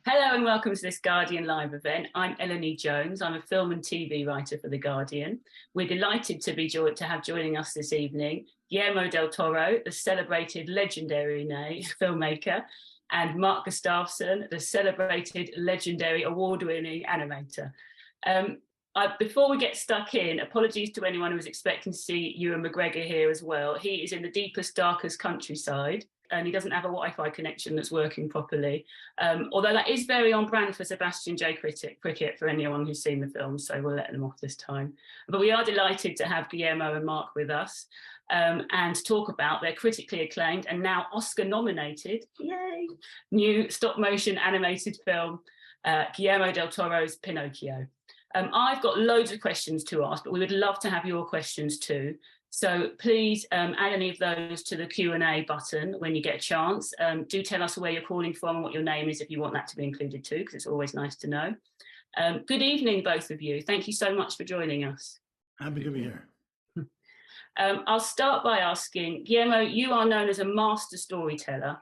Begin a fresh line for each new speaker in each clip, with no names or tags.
Hello and welcome to this Guardian Live event. I'm Eleni Jones. I'm a film and TV writer for The Guardian. We're delighted to have joining us this evening Guillermo del Toro, the celebrated legendary filmmaker, and Mark Gustafson, the celebrated legendary award-winning animator. Before we get stuck in, apologies to anyone who was expecting to see Ewan McGregor here as well. He is in the deepest, darkest countryside, and he doesn't have a Wi-Fi connection that's working properly. Although that is very on brand for Sebastian Jay Pickett for anyone who's seen the film, so we'll let them off this time. But we are delighted to have Guillermo and Mark with us and talk about their critically acclaimed and now Oscar-nominated, yay, new stop-motion animated film, Guillermo del Toro's Pinocchio. I've got loads of questions to ask, but we would love to have your questions too. So please add any of those to the Q&A button when you get a chance. Do tell us where you're calling from and what your name is if you want that to be included too, because it's always nice to know. Good evening, both of you. Thank you so much for joining us.
Happy to be here.
I'll start by asking, Guillermo, you are known as a master storyteller.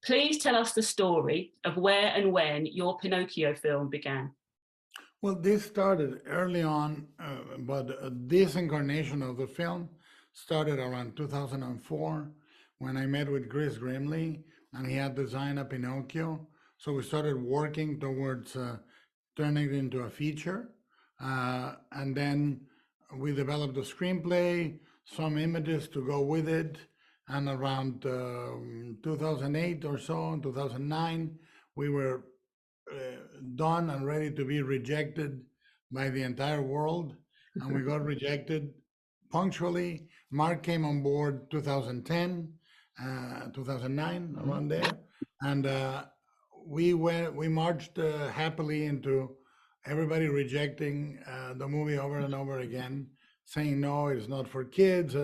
Please tell us the story of where and when your Pinocchio film began.
Well, this started early on, but this incarnation of the film started around 2004 when I met with Chris Grimley and he had designed a Pinocchio. So we started working towards turning it into a feature. And then we developed a screenplay, some images to go with it. And around 2008 or so, 2009, we were done and ready to be rejected by the entire world, and we got rejected punctually. Mark came on board 2010, 2009, around there, and we marched happily into everybody rejecting the movie over and over again, saying no, it's not for kids,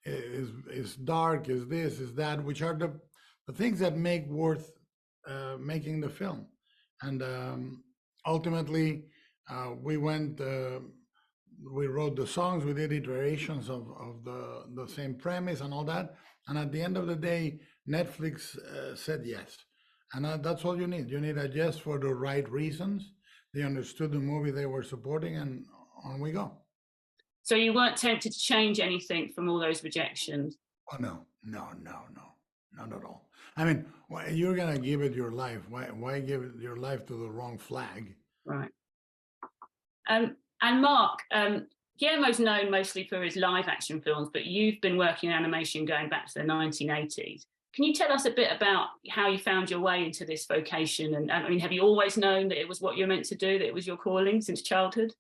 it's dark, is this, is that, which are the things that make worth making the film. And ultimately, we went, we wrote the songs, we did iterations of the same premise and all that. And at the end of the day, Netflix said yes. And that's all you need. You need a yes for the right reasons. They understood the movie they were supporting, and on we go.
So you weren't tempted to change anything from all those rejections?
Oh, no, not at all. I mean, you're gonna give it your life. Why give it your life to the wrong flag?
Right. And Mark, Guillermo's known mostly for his live action films, but you've been working in animation going back to the 1980s. Can you tell us a bit about how you found your way into this vocation? And I mean, have you always known that it was what you're meant to do, that it was your calling since childhood?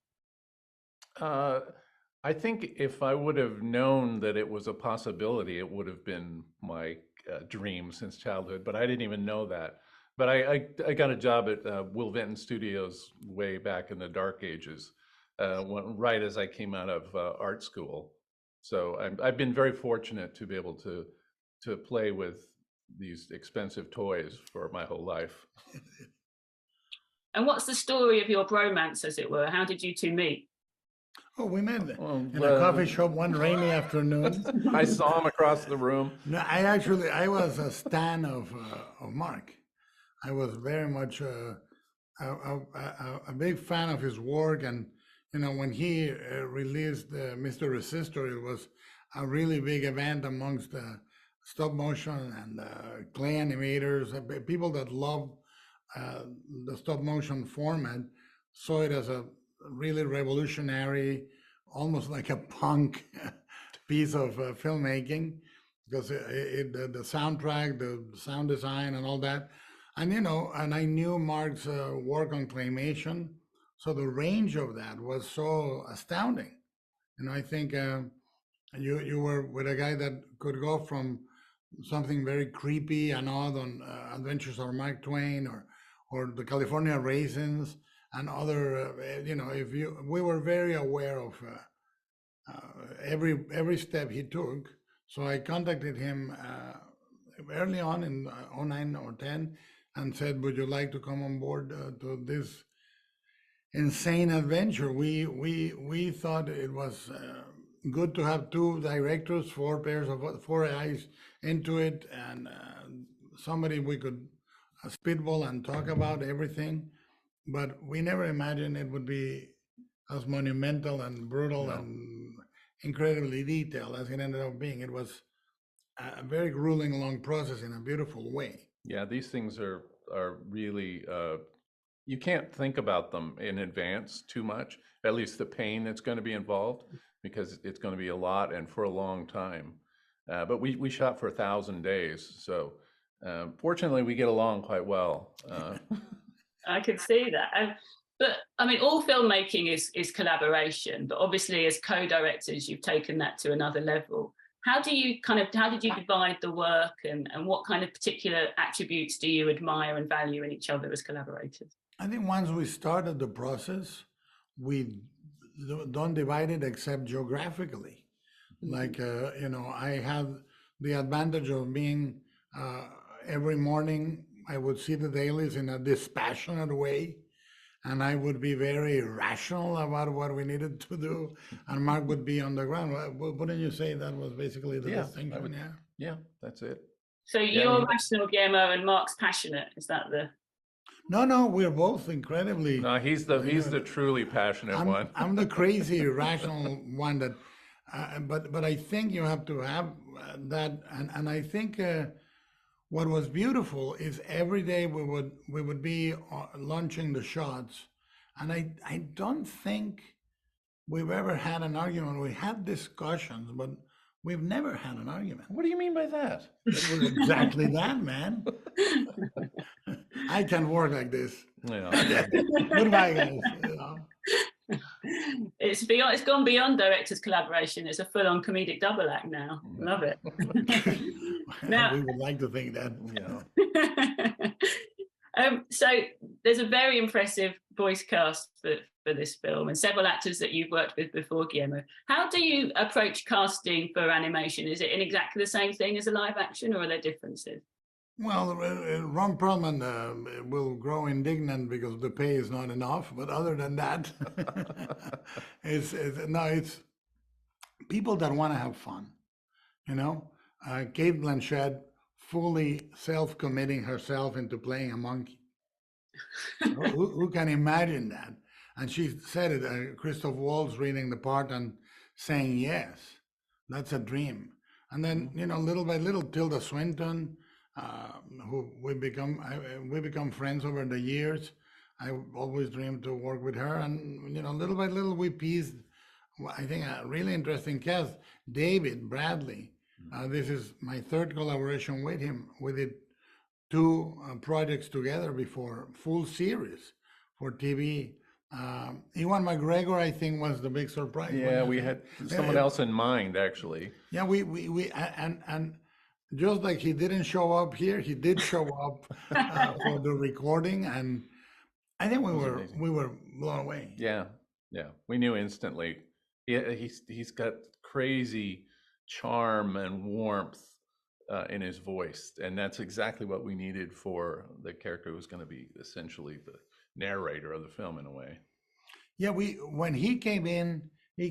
I think if I would have known that it was a possibility, it would have been my dream since childhood, but I didn't even know that. But I got a job at Will Vinton Studios way back in the dark ages, right as I came out of art school. So I've been very fortunate to be able to play with these expensive toys for my whole life.
And what's the story of your bromance, as it were? How did you two meet?
Oh, we met in a coffee shop one rainy afternoon.
I saw him across the room.
No, I was a stan of Mark. I was very much a big fan of his work, and you know, when he released Mr. Resistor, it was a really big event amongst stop motion and clay animators, people that love the stop motion format. Saw it as a really revolutionary, almost like a punk piece of filmmaking, because the soundtrack, the sound design and all that. And, you know, and I knew Mark's work on claymation. So the range of that was so astounding. And I think you were with a guy that could go from something very creepy and odd on Adventures of Mark Twain or the California Raisins, and other, you know, we were very aware of every step he took. So I contacted him early on in 09 or 10 and said, would you like to come on board to this insane adventure? We thought it was good to have two directors, four eyes into it, and somebody we could spitball and talk about everything, but we never imagined it would be as monumental and brutal and incredibly detailed as it ended up being. It was a very grueling, long process in a beautiful way.
Yeah, these things are really, you can't think about them in advance too much, at least the pain that's going to be involved, because it's going to be a lot and for a long time. But we shot for 1,000 days, so fortunately we get along quite well.
I could see that. But I mean, all filmmaking is collaboration, but obviously as co-directors, you've taken that to another level. How did you divide the work, and what kind of particular attributes do you admire and value in each other as collaborators?
I think once we started the process, we don't divide it except geographically. Like, I had the advantage of being, every morning, I would see the dailies in a dispassionate way, and I would be very rational about what we needed to do, and Mark would be on the ground. Wouldn't you say that was basically the distinction?
Yeah, that's it.
So you're rational, Guillermo, and Mark's passionate. Is that the?
No, we're both incredibly.
No, he's the truly passionate one.
I'm the crazy rational one that, but I think you have to have that, and I think what was beautiful is every day we would be launching the shots, and I don't think we've ever had an argument. We had discussions, but we've never had an argument.
What do you mean by that?
It was exactly that, man. I can work like this.
Yeah.
Goodbye, guys.
It's gone beyond directors' collaboration. It's a full-on comedic double act now. Love it.
Now, we would like to think that.
So there's a very impressive voice cast for this film, and several actors that you've worked with before, Guillermo. How do you approach casting for animation? Is it in exactly the same thing as a live action, or are there differences? Well,
Ron Perlman will grow indignant because the pay is not enough. But other than that, it's people that want to have fun. Cate Blanchett fully self-committing herself into playing a monkey. Who can imagine that? And she said it, Christoph Waltz reading the part and saying, yes, that's a dream. And then, little by little, Tilda Swinton, who we become friends over the years. I always dreamed to work with her. And, little by little, we pieced, I think, a really interesting cast. David Bradley. This is my third collaboration with him. We did 2 projects together before, full series for TV. Ewan McGregor, I think, was the big surprise.
Yeah, we had someone else in mind, actually.
Yeah, we and just like he didn't show up here, he did show up for the recording, and I think we were blown away.
Yeah, we knew instantly. He's got crazy charm and warmth in his voice, and that's exactly what we needed for the character who was going to be essentially the narrator of the film in a way.
Yeah, when he came in he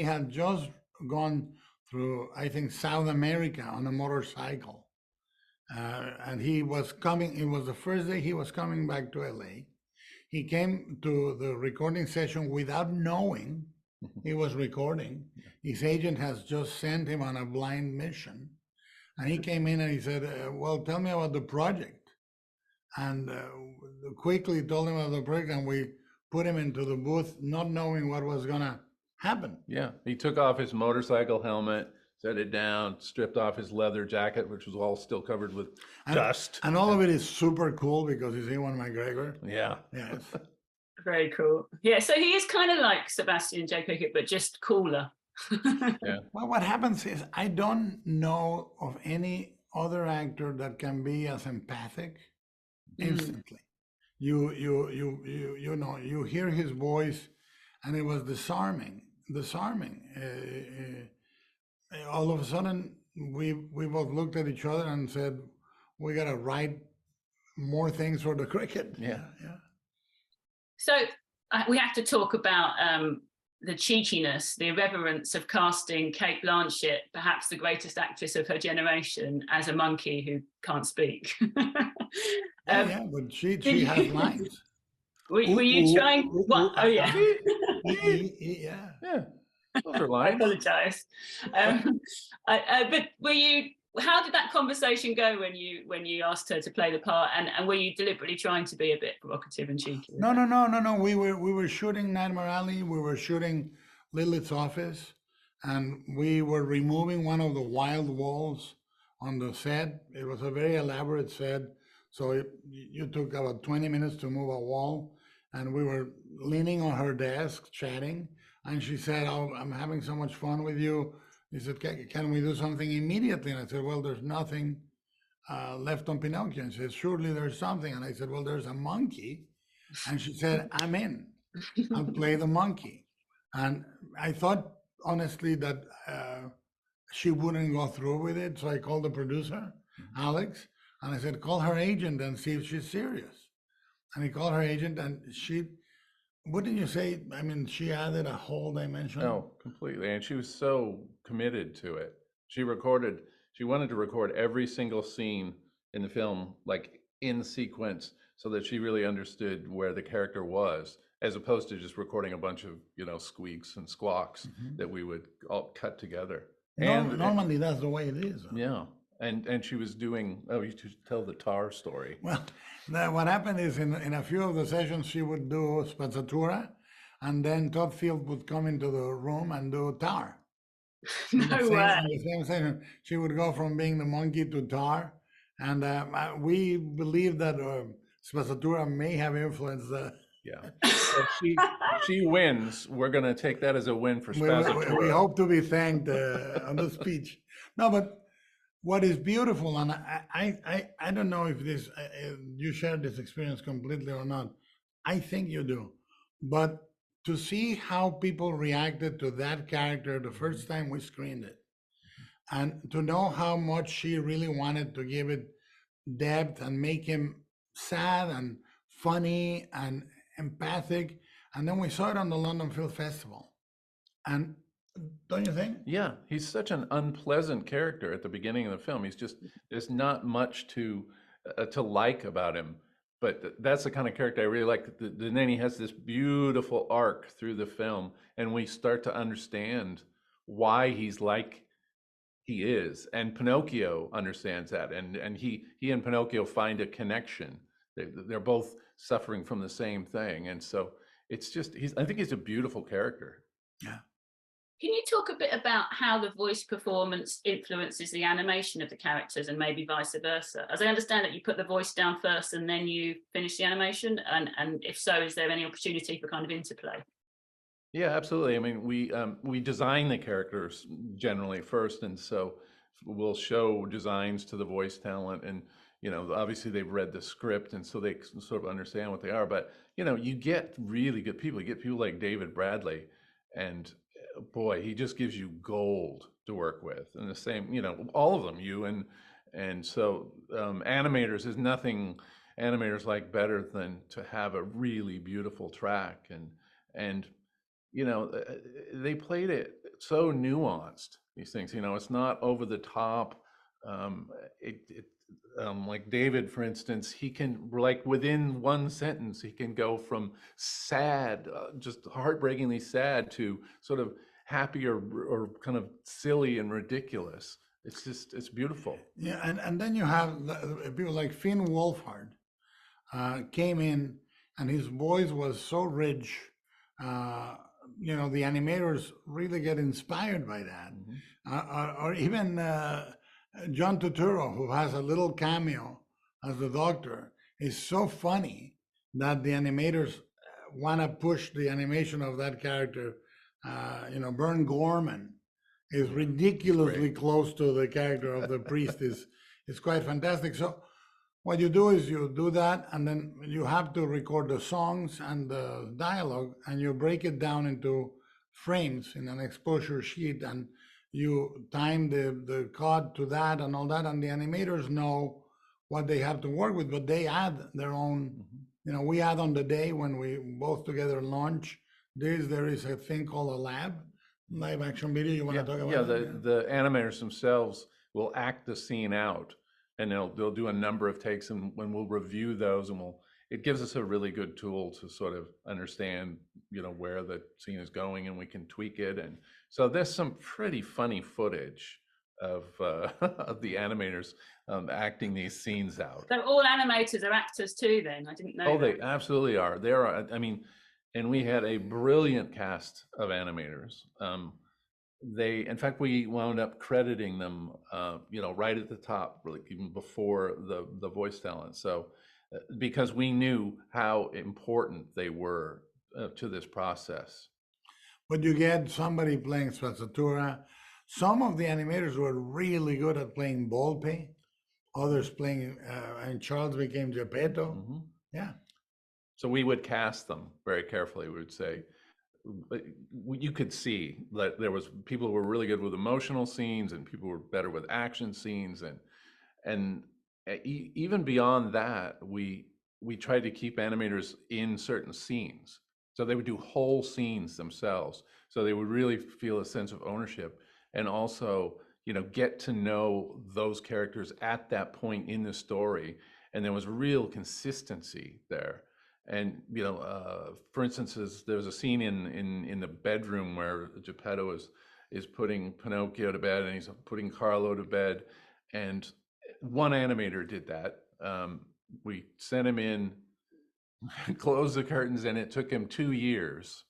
had just gone through, I think, South America on a motorcycle, and he was coming. It was the first day he was coming back to LA. He came to the recording session without knowing he was recording. His agent has just sent him on a blind mission, and he came in and he said, well, tell me about the project. And quickly told him about the project, and we put him into the booth not knowing what was gonna happen.
Yeah, he took off his motorcycle helmet, set it down, stripped off his leather jacket, which was all still covered with dust.
And all of it is super cool because he's Ewan McGregor.
Yeah.
Yes.
Very cool. Yeah, so he is kind of like Sebastian Jay Pickett, but just cooler.
Yeah.
Well, what happens is I don't know of any other actor that can be as empathic instantly. You hear his voice, and it was disarming. All of a sudden, we both looked at each other and said, we gotta write more things for the cricket.
Yeah.
So we have to talk about cheekiness, the irreverence of casting Cate Blanchett, perhaps the greatest actress of her generation, as a monkey who can't speak.
Yeah, but she has lines.
Were you trying? What? Oh yeah.
Yeah.
Yeah, those are
I
lines.
apologise. But were you? How did that conversation go when you asked her to play the part? And were you deliberately trying to be a bit provocative and cheeky?
No. We were shooting Nightmare Alley. We were shooting Lilith's office, and we were removing one of the wild walls on the set. It was a very elaborate set, so you took about 20 minutes to move a wall, and we were leaning on her desk chatting, and she said, "Oh, I'm having so much fun with you." He said, "Can we do something immediately?" And I said, "Well, there's nothing left on Pinocchio." And she said, "Surely there's something." And I said, "Well, there's a monkey." And she said, "I'm in. I'll play the monkey." And I thought, honestly, that she wouldn't go through with it. So I called the producer, Alex, and I said, "Call her agent and see if she's serious." And he called her agent, and what did you say? I mean, she added a whole dimension.
No, completely. And she was so committed to it. She wanted to record every single scene in the film, like in sequence, so that she really understood where the character was, as opposed to just recording a bunch of, squeaks and squawks that we would all cut together.
Normally that's the way it is.
Yeah. And she was doing, you should tell the tar story.
Well, what happened is in a few of the sessions, she would do spazzatura, and then Todd Field would come into the room and do tar.
No way.
In the same session, she would go from being the monkey to tar. And we believe that spazzatura may have influenced the...
Yeah. So she wins. We're going to take that as a win for spazzatura.
We hope to be thanked on the speech. No, but what is beautiful, and I don't know if you share this experience completely or not. I think you do. But to see how people reacted to that character the first time we screened it, and to know how much she really wanted to give it depth and make him sad and funny and empathic. And then we saw it on the London Film Festival. And don't you think?
Yeah, he's such an unpleasant character at the beginning of the film. There's not much to like about him, but that's the kind of character I really like. Then he has this beautiful arc through the film, and we start to understand why he's like he is. And Pinocchio understands that, and he and Pinocchio find a connection. They're both suffering from the same thing, and so it's just I think he's a beautiful character.
Yeah.
Can you talk a bit about how the voice performance influences the animation of the characters, and maybe vice versa? As I understand that you put the voice down first and then you finish the animation, and if so, is there any opportunity for kind of interplay?
Yeah, absolutely. I mean, we design the characters generally first, and so we'll show designs to the voice talent, and obviously they've read the script, and so they sort of understand what they are. But you get really good people. You get people like David Bradley, and boy, he just gives you gold to work with. And the same, all of them, and so animators is nothing animators like better than to have a really beautiful track, and they played it so nuanced, these things. It's not over the top. Like David, for instance, he can, like, within one sentence, he can go from sad, just heartbreakingly sad, to sort of happy or kind of silly and ridiculous. It's beautiful.
Yeah, and then you have people like Finn Wolfhard came in, and his voice was so rich. The animators really get inspired by that. Or even John Turturro, who has a little cameo as the Doctor, is so funny that the animators want to push the animation of that character. Vern Gorman is ridiculously close to the character of the priest. is quite fantastic. So what you do is you do that, and then you have to record the songs and the dialogue, and you break it down into frames in an exposure sheet, and you time the cut to that and all that, and the animators know what they have to work with, but they add their own, we add on the day when we both together launch there is a thing called a lab, live action video. You want to talk about
Yeah,
that?
the animators themselves will act the scene out, and they'll do a number of takes, and when we'll review those, and it gives us a really good tool to sort of understand, where the scene is going, and we can tweak it. And so there's some pretty funny footage of of the animators acting these scenes out.
So all animators are actors too then? I didn't know
Oh,
that.
they absolutely are. They are, I mean, and we had a brilliant cast of animators. In fact, we wound up crediting them, right at the top, really, even before the voice talent. So, because we knew how important they were to this process.
But you get somebody playing Spazzatura. Some of the animators were really good at playing Volpe. Others playing, and Charles became Geppetto.
Mm-hmm.
Yeah.
So we would cast them very carefully. We would say, you could see that there was people who were really good with emotional scenes, and people who were better with action scenes, and even beyond that, we tried to keep animators in certain scenes, so they would do whole scenes themselves, so they would really feel a sense of ownership, and also get to know those characters at that point in the story, and there was real consistency there. And for instance, there was a scene in the bedroom where Geppetto is putting Pinocchio to bed, and he's putting Carlo to bed, and one animator did that. We sent him in, closed the curtains, and it took him 2 years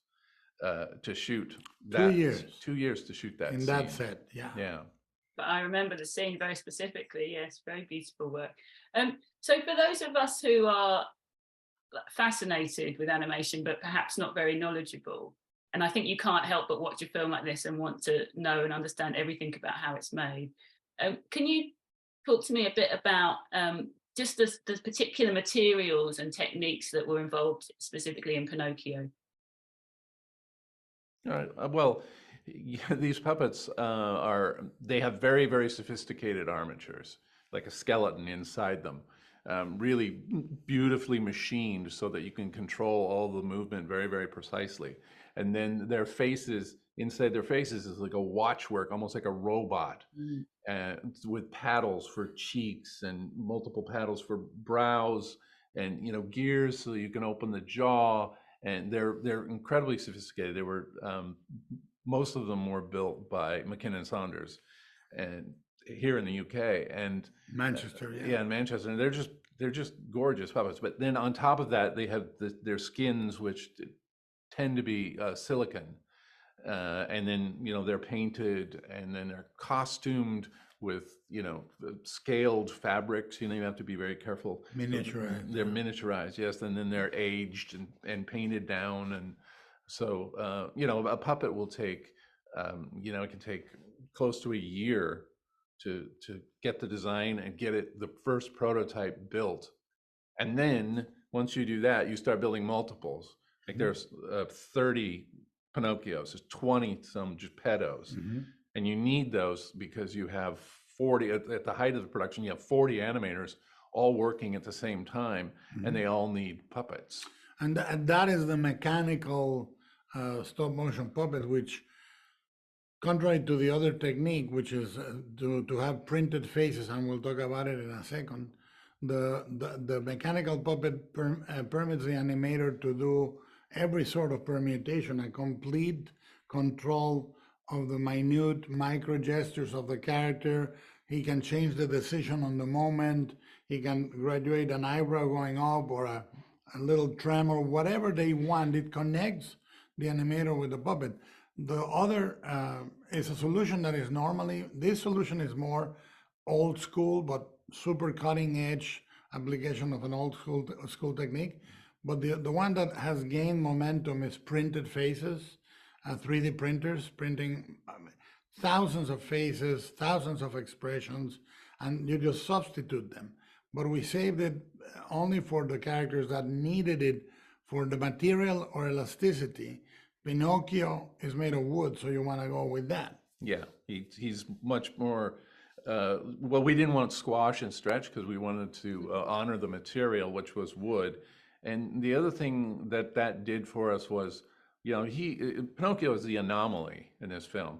to shoot that.
2 years.
2 years to shoot that
in
scene.
that set. Yeah.
Yeah.
But I remember the scene very specifically. Yes, very beautiful work. So for those of us who are fascinated with animation, but perhaps not very knowledgeable, and I think you can't help but watch a film like this and want to know and understand everything about how it's made. Can you talk to me a bit about just the particular materials and techniques that were involved specifically in Pinocchio?
Well, these puppets they have very, very sophisticated armatures, like a skeleton inside them. Really beautifully machined so that you can control all the movement very, very precisely. And then their faces, inside their faces is like a watchwork, almost like a robot, with paddles for cheeks and multiple paddles for brows, and gears so you can open the jaw. And they're incredibly sophisticated. They were most of them were built by McKinnon Saunders, and here in the UK and
Manchester,
in Manchester, and they're just gorgeous puppets. But then on top of that, they have their skins, which tend to be silicon, and then they're painted, and then they're costumed with scaled fabrics. You have to be very careful.
Miniaturized.
They're miniaturized, yes, and then they're aged and painted down, and so a puppet will take it can take close to a year to get the design and get the first prototype built. And then once you do that, you start building multiples. Like there's 30 Pinocchios, there's 20 some Geppettos, and you need those because you have 40 at the height of the production. You have 40 animators all working at the same time, and they all need puppets.
And that is the mechanical stop motion puppet, which, contrary to the other technique, which is to have printed faces, and we'll talk about it in a second, the mechanical puppet permits the animator to do every sort of permutation, a complete control of the minute micro gestures of the character. He can change the decision on the moment. He can graduate an eyebrow going up or a little tremor, whatever they want. It connects the animator with the puppet. The other is a solution that is this solution is more old school, but super cutting edge application of an old school technique. But the one that has gained momentum is printed faces, 3D printers printing thousands of faces, thousands of expressions, and you just substitute them. But we saved it only for the characters that needed it for the material or elasticity. Pinocchio is made of wood, so you want to go with that.
Yeah, he's much more, well, we didn't want squash and stretch because we wanted to honor the material, which was wood. And the other thing that did for us was Pinocchio is the anomaly in this film.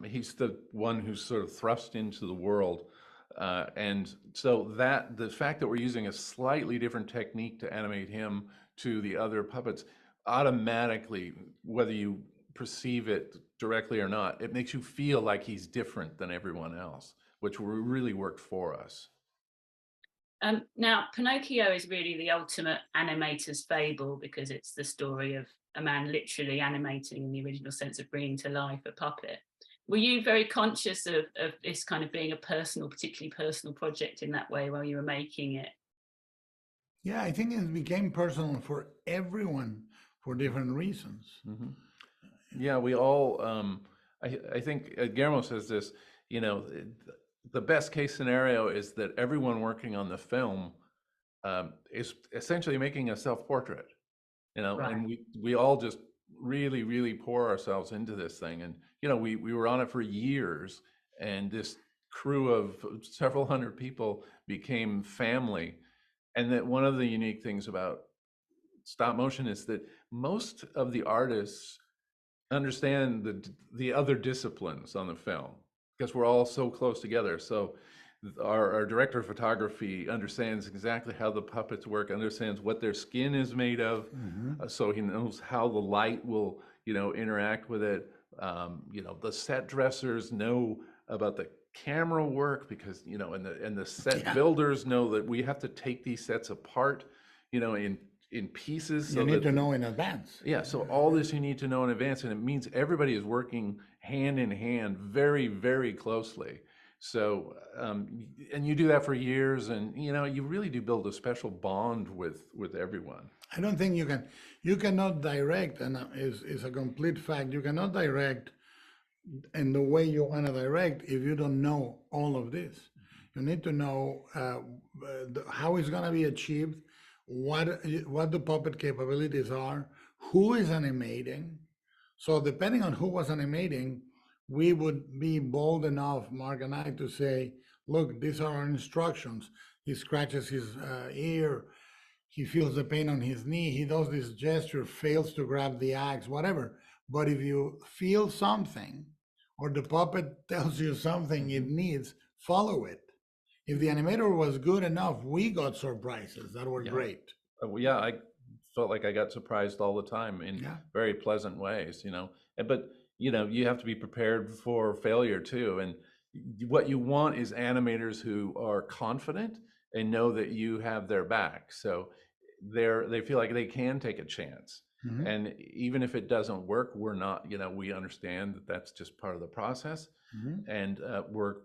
He's the one who's sort of thrust into the world. And so the fact that we're using a slightly different technique to animate him to the other puppets, automatically, whether you perceive it directly or not, it makes you feel like he's different than everyone else, which really worked for us.
Now, Pinocchio is really the ultimate animator's fable, because it's the story of a man literally animating in the original sense of bringing to life a puppet. Were you very conscious of this kind of being a particularly personal project in that way while you were making it?
Yeah, I think it became personal for everyone for different reasons.
Mm-hmm. Yeah, we all, I think Guillermo says this, the best case scenario is that everyone working on the film is essentially making a self-portrait, right. And we all just really, really pour ourselves into this thing. And, we were on it for years, and this crew of several hundred people became family. And that one of the unique things about stop motion is that most of the artists understand the other disciplines on the film, because we're all so close together. So our director of photography understands exactly how the puppets work, understands what their skin is made of, so he knows how the light will, interact with it. The set dressers know about the camera work, because, and the set builders know that we have to take these sets apart, in pieces.
You need to know in advance.
Yeah, so all this you need to know in advance, and it means everybody is working hand in hand very, very closely. So, and you do that for years, and you really do build a special bond with everyone.
I don't think you cannot direct, and is a complete fact. You cannot direct in the way you want to direct if you don't know all of this. You need to know how it's going to be achieved, what the puppet capabilities are, who is animating. So depending on who was animating, we would be bold enough, Mark and I, to say, look, these are our instructions. He scratches his ear, he feels the pain on his knee, he does this gesture, fails to grab the axe, whatever. But if you feel something, or the puppet tells you something it needs, follow it. If the animator was good enough, we got surprises that were great.
Yeah, I felt like I got surprised all the time in very pleasant ways, But, you have to be prepared for failure too. And what you want is animators who are confident and know that you have their back. So they feel like they can take a chance. And even if it doesn't work, we're not, we understand that that's just part of the process. And we're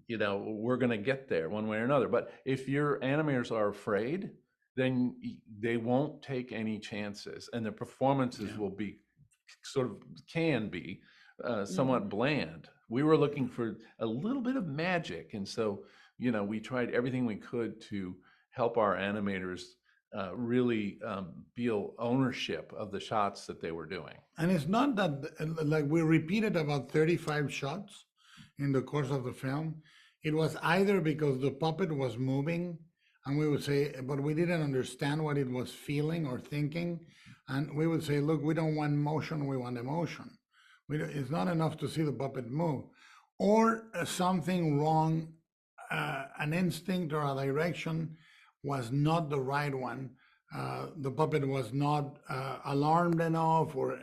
going to get there one way or another. But if your animators are afraid, then they won't take any chances, and the performances will be can be somewhat bland. We were looking for a little bit of magic, and so we tried everything we could to help our animators really feel ownership of the shots that they were doing.
And it's not that, like, we repeated about 35 shots in the course of the film. It was either because the puppet was moving, and we would say, but we didn't understand what it was feeling or thinking. And we would say, look, we don't want motion, we want emotion. It's not enough to see the puppet move. Or something wrong, an instinct or a direction was not the right one. The puppet was not alarmed enough or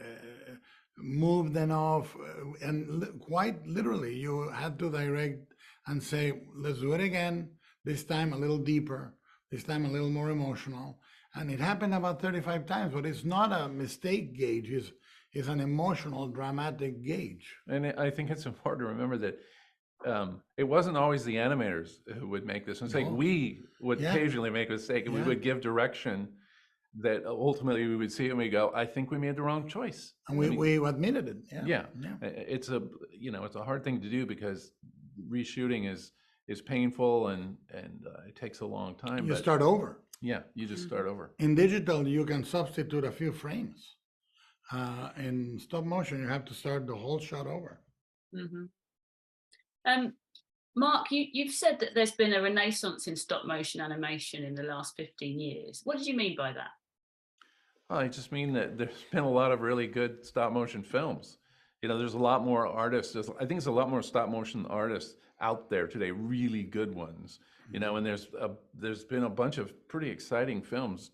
moved enough. And quite literally, you had to direct and say, let's do it again. This time a little deeper, this time a little more emotional. And it happened about 35 times, but it's not a mistake gauge, it's an emotional, dramatic gauge.
And I think it's important to remember that it wasn't always the animators who would make this mistake. No. We would occasionally make a mistake, and we would give direction that ultimately we would see it and we go, I think we made the wrong choice.
And we admitted it.
Yeah. It's a hard thing to do, because reshooting is painful and it takes a long time.
You start over.
Yeah, you just start over.
In digital, you can substitute a few frames. In stop motion, you have to start the whole shot over.
Mark, you've said that there's been a renaissance in stop motion animation in the last 15 years. What did you mean by that?
I just mean that there's been a lot of really good stop motion films. There's a lot more artists. I think there's a lot more stop motion artists out there today, really good ones. And there's been a bunch of pretty exciting films.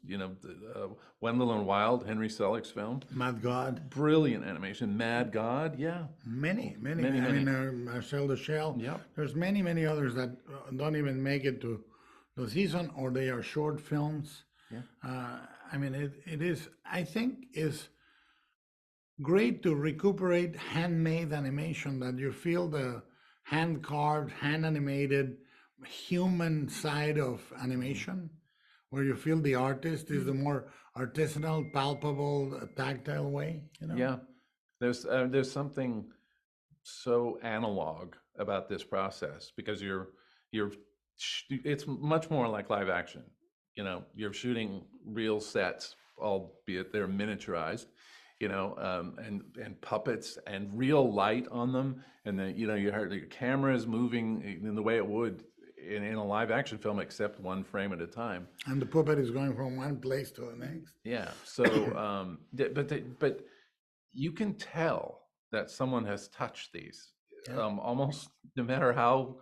Wendell and Wild, Henry Selick's film,
Mad God.
brilliant animation. Mad God, yeah.
Many.
Many.
I mean, Marcel the Shell.
Yep.
There's many others that don't even make it to the season, or they are short films.
Yeah.
I mean, it is, I think, is great to recuperate handmade animation, that you feel the hand carved, hand animated, human side of animation, where you feel the artist is the more artisanal, palpable, tactile way.
Yeah. There's something so analog about this process, because it's much more like live action. You're shooting real sets, albeit they're miniaturized, and puppets and real light on them, and then you heard your camera is moving in the way it would in a live action film, except one frame at a time.
And the puppet is going from one place to the next.
Yeah. So, but you can tell that someone has touched these, almost no matter how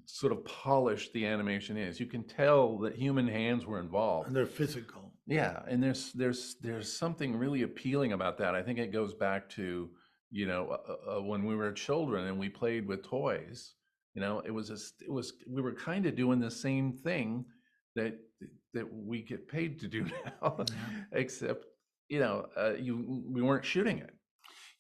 sort of polished the animation is. You can tell that human hands were involved.
And they're physical.
Yeah, and there's something really appealing about that. I think it goes back to when we were children and we played with toys. We were kind of doing the same thing that we get paid to do now, except we weren't shooting it.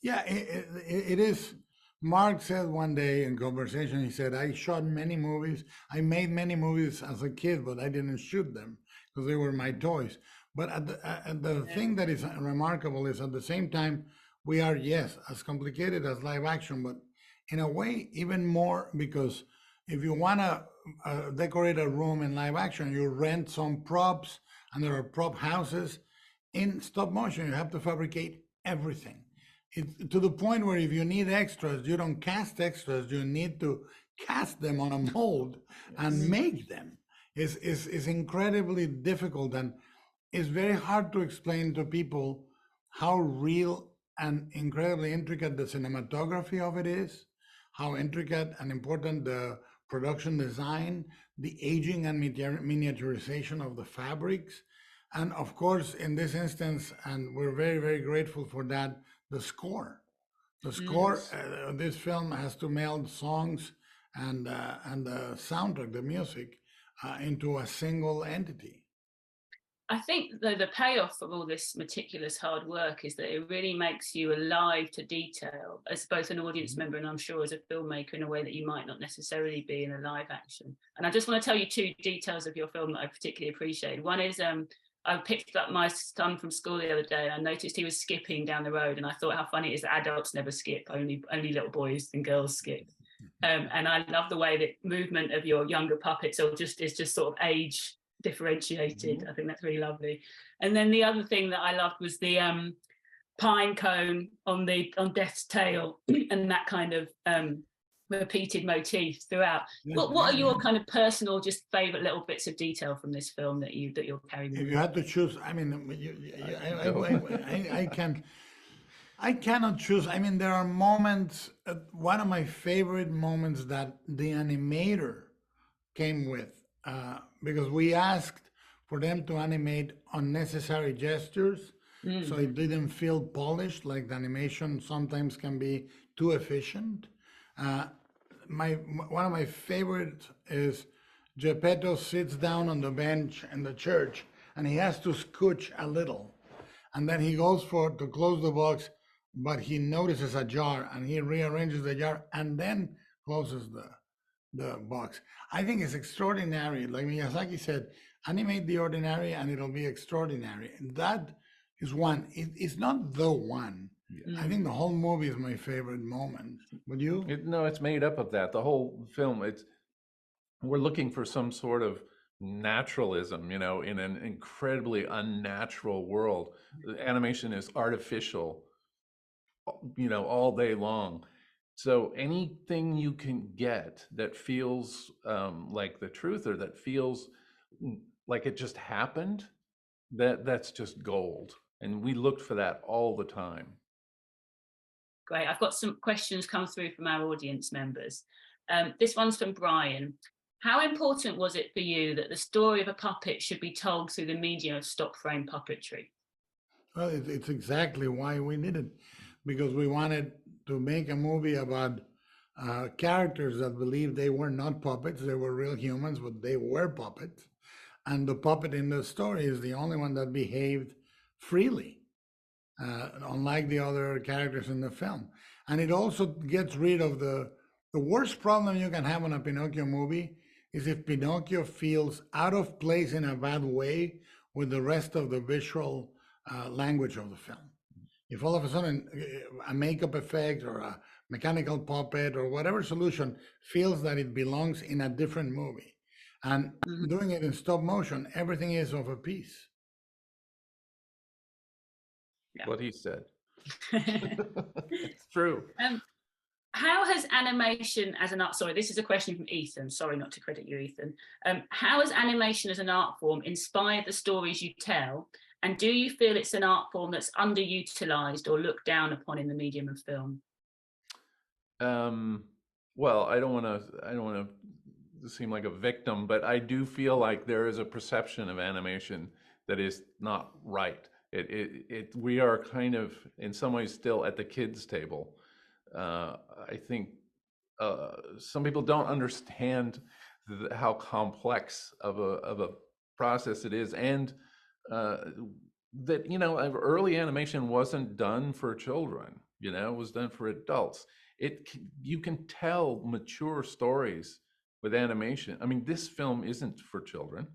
Yeah, it is. Mark said one day in conversation, he said, I shot many movies. I made many movies as a kid, but I didn't shoot them because they were my toys. But the thing that is remarkable is, at the same time, we are, yes, as complicated as live action, but in a way, even more, because if you want to decorate a room in live action, you rent some props, and there are prop houses. In stop motion, you have to fabricate everything. To the point where if you need extras, you don't cast extras, you need to cast them on a mold and make them. It's incredibly difficult, and it's very hard to explain to people how real and incredibly intricate the cinematography of it is, how intricate and important the production design, the aging and miniaturization of the fabrics, and of course, in this instance, and we're very, very grateful for that, the score. The score, this film has to meld songs and the soundtrack, the music, into a single entity.
I think the payoff of all this meticulous hard work is that it really makes you alive to detail as both an audience member and I'm sure as a filmmaker, in a way that you might not necessarily be in a live action. And I just want to tell you two details of your film that I particularly appreciate. One is I picked up my son from school the other day and I noticed he was skipping down the road, and I thought how funny it is that adults never skip, only little boys and girls skip. And I love the way that movement of your younger puppets is just sort of age differentiated. I think that's really lovely. And then the other thing that I loved was the pine cone on Death's tail and that kind of repeated motif throughout. What are your kind of personal, just favorite little bits of detail from this film that you're carrying?
If you had to choose, I mean, I cannot choose. I mean, there are moments. One of my favorite moments that the animator came with, because we asked for them to animate unnecessary gestures, so it didn't feel polished, like the animation sometimes can be too efficient. One of my favorites is Geppetto sits down on the bench in the church and he has to scooch a little, and then he goes to close the box, but he notices a jar and he rearranges the jar and then closes the box. I think it's extraordinary. Like Miyazaki said, animate the ordinary and it'll be extraordinary. And that is one. It's not the one. I think the whole movie is my favorite moment. Would you?
No, it's made up of that. The whole film, we're looking for some sort of naturalism, in an incredibly unnatural world. The animation is artificial, all day long. So anything you can get that feels like the truth, or that feels like it just happened, that's just gold. And we looked for that all the time.
Great. I've got some questions come through from our audience members. This one's from Brian. How important was it for you that the story of a puppet should be told through the medium of stop frame puppetry?
Well, it's exactly why we did it, because we wanted to make a movie about characters that believed they were not puppets, they were real humans, but they were puppets. And the puppet in the story is the only one that behaved freely, unlike the other characters in the film. And it also gets rid of the worst problem you can have on a Pinocchio movie is if Pinocchio feels out of place in a bad way with the rest of the visual language of the film. If all of a sudden a makeup effect or a mechanical puppet or whatever solution feels that it belongs in a different movie, and doing it in stop motion, everything is of a piece.
Yeah.
What he said. It's true.
How has animation as an art, sorry, this is a question from Ethan, sorry not to credit you, Ethan. How has animation as an art form inspired the stories you tell? And do you feel it's an art form that's underutilized or looked down upon in the medium of film?
Well, I don't want to seem like a victim, but I do feel like there is a perception of animation that is not right. We are kind of, in some ways, still at the kids' table. I think some people don't understand how complex of a process it is, and that, you know, early animation wasn't done for children. You know, it was done for adults. You can tell mature stories with animation. I mean, this film isn't for children,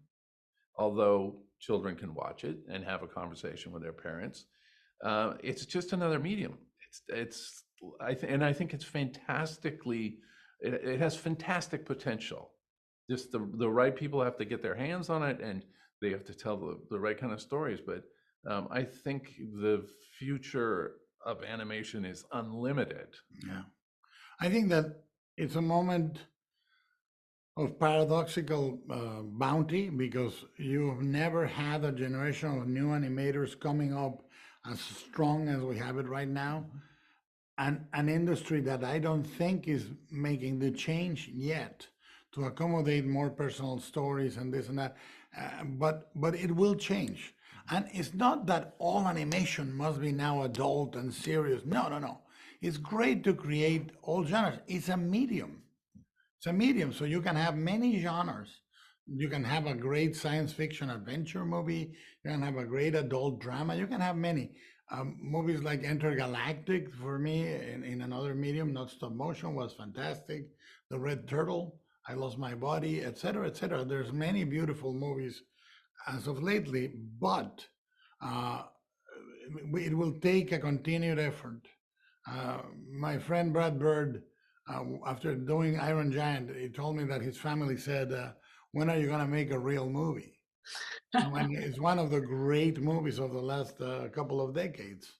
although children can watch it and have a conversation with their parents. It's just another medium. I think it's fantastically, it has fantastic potential. Just the right people have to get their hands on it, and they have to tell the right kind of stories. But I think the future of animation is unlimited.
Yeah. I think that it's a moment of paradoxical bounty, because you've never had a generation of new animators coming up as strong as we have it right now. And an industry that I don't think is making the change yet to accommodate more personal stories and this and that, but it will change. And it's not that all animation must be now adult and serious. No. It's great to create all genres. It's a medium. It's a medium, so you can have many genres. You can have a great science fiction adventure movie. You can have a great adult drama. You can have many. Movies like Intergalactic, for me, in another medium, not stop motion, was fantastic. The Red Turtle, I Lost My Body, etc., etc. There's many beautiful movies as of lately, but it will take a continued effort. My friend Brad Bird, after doing Iron Giant, he told me that his family said, when are you going to make a real movie? When it's one of the great movies of the last couple of decades.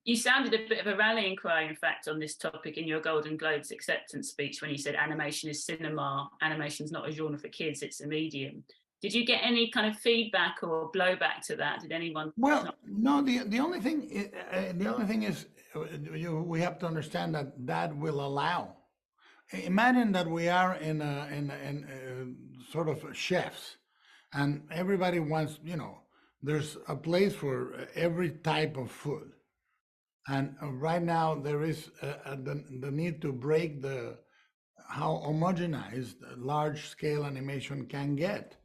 You sounded a bit of a rallying cry, in fact, on this topic in your Golden Globes acceptance speech when you said animation is cinema, animation's not a genre for kids, it's a medium. Did you get any kind of feedback or blowback to that? Did anyone?
Well, no. The only thing is we have to understand that will allow. Imagine that we are in sort of chefs, and everybody wants, you know, there's a place for every type of food. And right now there is the need to break how homogenized large scale animation can get.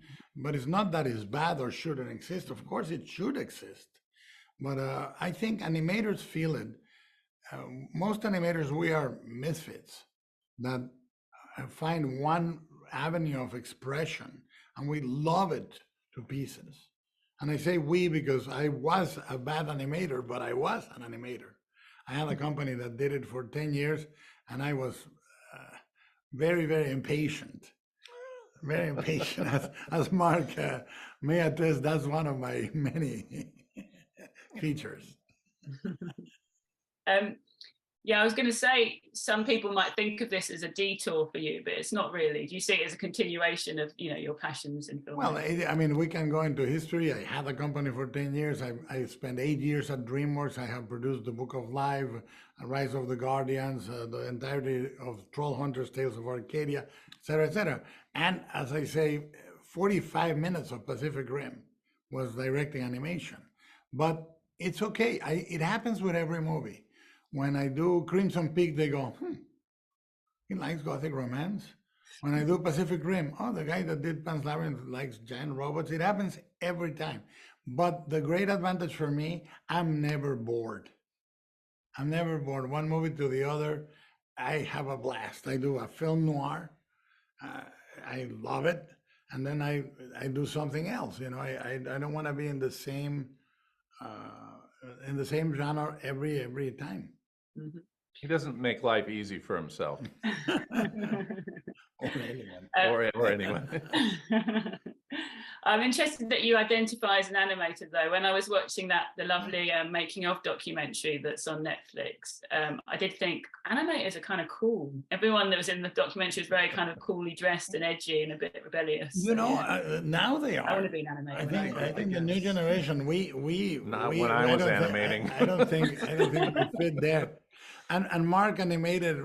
But it's not that it's bad or shouldn't exist. Of course it should exist. But I think animators feel it. Most animators, we are misfits that find one avenue of expression, and we love it to pieces. And I say we because I was a bad animator, but I was an animator. I had a company that did it for 10 years, and I was very, very impatient. Very impatient, as Mark may attest. That's one of my many features.
Yeah, I was going to say, some people might think of this as a detour for you, but it's not really. Do you see it as a continuation of, your passions in film?
Well, I mean, we can go into history. I had a company for 10 years. I spent 8 years at DreamWorks. I have produced The Book of Life, Rise of the Guardians, the entirety of Troll Hunters, Tales of Arcadia, et cetera, et cetera. And as I say, 45 minutes of Pacific Rim was directing animation. But it's okay. It happens with every movie. When I do Crimson Peak, they go, he likes gothic romance. When I do Pacific Rim, the guy that did Pan's Labyrinth likes giant robots. It happens every time. But the great advantage for me, I'm never bored. I'm never bored. One movie to the other, I have a blast. I do a film noir. I love it. And then I do something else. I don't want to be in the same genre every time.
Mm-hmm.
He doesn't make life easy for himself.
Or anyone.
Or anyone.
I'm interested that you identify as an animator, though. When I was watching the lovely making of documentary that's on Netflix, I did think animators are kind of cool. Everyone that was in the documentary was very kind of coolly dressed and edgy and a bit rebellious.
Now they are.
I would have been animated.
I think the new generation,
Not when I was animating.
I don't think we fit there. And Mark animated.